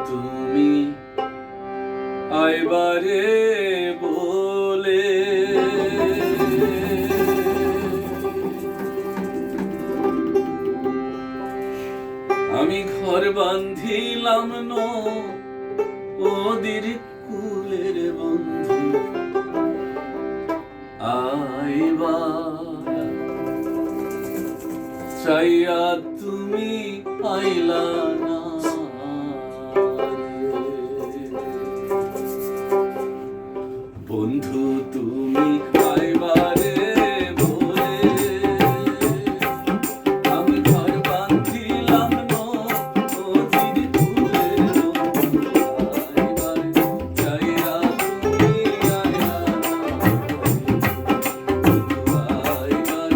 তুমি আইবারে বলে আমি ঘর বান্ধিলাম নদীর কুলের বন্ধু আইবার চাইয়া তুমি আইলা না বন্ধু তুমি আইবারে বলে আমি ঘর বান্ধিলাম নদীর কুলের বন্ধু আইবার চাইয়া তুমি আইলা না বন্ধু আইবার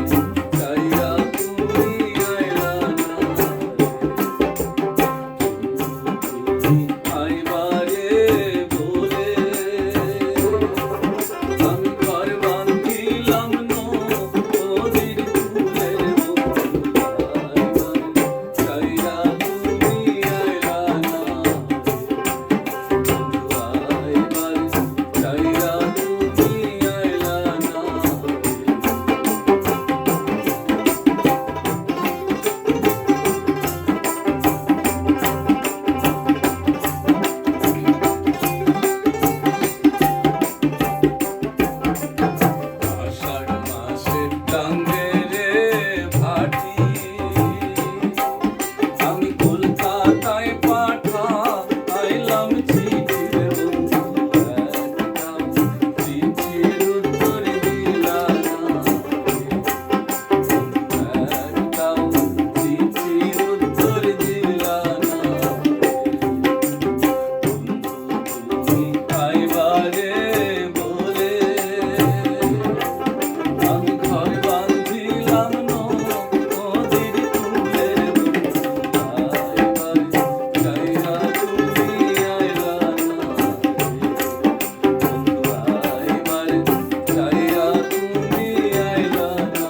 চাইয়া তুমি আইলা না তুমি আইবারে বলে আমি ঘর বান্ধিলাম নদীর কুলের বন্ধু আইবার চাইয়া তুমি আইলা না বন্ধু আইবার চাইয়া তুমি আইলা না আষাঢ় মাসে টাঙ্গে রে ভাটি আমি কলকাতায় পাঠাইলাম চিঠি রে বন্ধু একটাও চিঠির উত্তর দিলা না বন্ধু একটাও চিঠির উত্তর দিলা না বন্ধু তুমি আইবারে বলে আমি ঘর বান্ধিলাম নদীর কুলের বন্ধু আইবার চাইয়া তুমি আইলা না বন্ধু আইবার চাইয়া তুমি আইলা না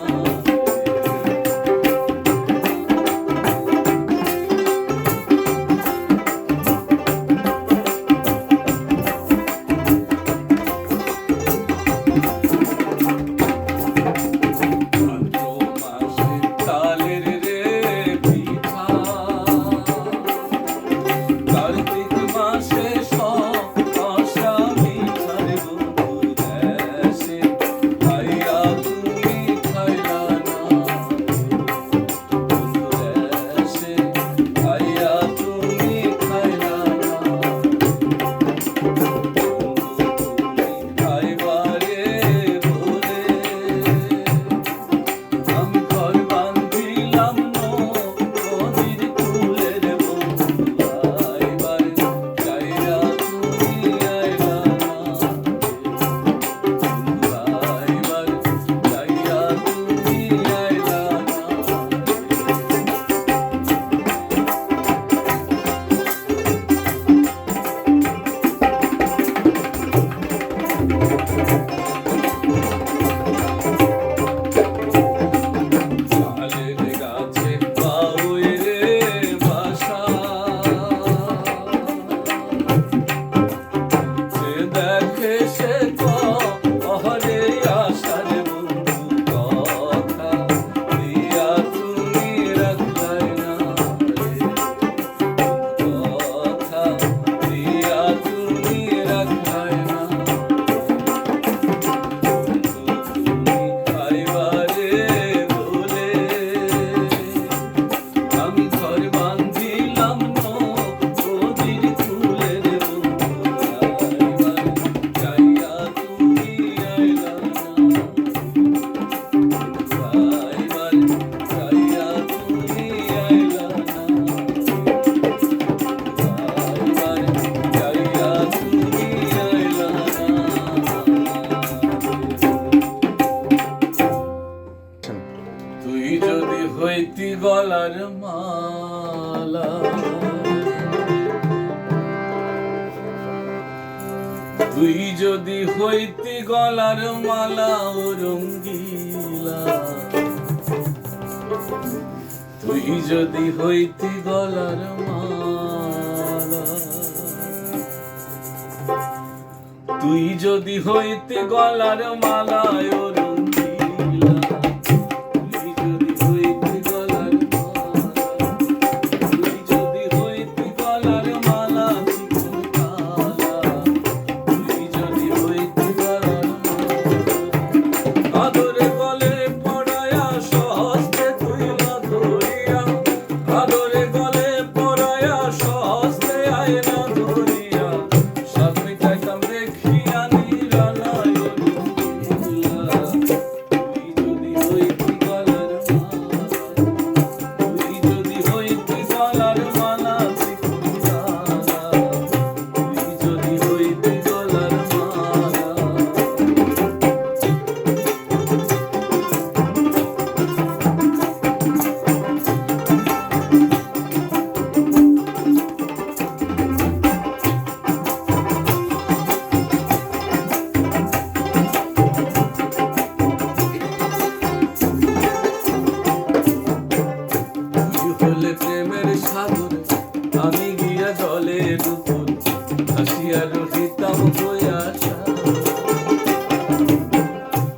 ভাদ্র মাসে তালের রে পিঠা কার্তিক মাসে শসা মিঠা রে বন্ধু দেশে খাইয়া তুমি খাইলা না বন্ধু দেশে খাইয়া তুমি খাইলা না বন্ধু তুমি আইবারে বলে আমি ঘর বান্ধিলাম নদীর কুলের বন্ধু আইবার চাইয়া তুমি আইলা না বন্ধু আইবার চাইয়া তুমি আইলা না তালের গাছে বাউই রে বাসা যে দেখে সে অহরে আশার বন্ধু কথা দিয়া তুমি রাখলাই না রে কথা দিয়া তুমি রাখলাই না বন্ধু তুমি আইবারে বলে আমি ঘর বান্ধিলাম নদীর কুলের বন্ধু আইবার চাইয়া তুমি আইলা না বন্ধু আইবার চাইয়া তুমি আইলা না আইবার চাইয়া তুমি আইলা না তুই যদি হইতি গলার মালা তুই যদি হইতি গলার মালা ও রঙ্গিলা তুই যদি হইতি গলার মালা তুই যদি হইতে গলার মালায় ও রঙ্গিলা, তুই যদি হইতে গলার মালা, তুই যদি হইতে গলার মালা চিকন কালা, তুই যদি হইতে গলার মালা, আদরে গলে পড়ায়া সহস্তে তুইলা ধরিয়া, আদরে গলে পড়ায়া সহস্তে আয়না ধরিয়া, সাত মিটাইতাম দেখিয়া নিরালায় ও রঙ্গিলা, তুই যদি হইতে গলার মালা, তুই যদি হইতে গলার মালা চিকন কালা, তুই যদি হইতে গলার মালা। তুই হলে প্রেমের সাগর, আমি গিয়া জলের উপর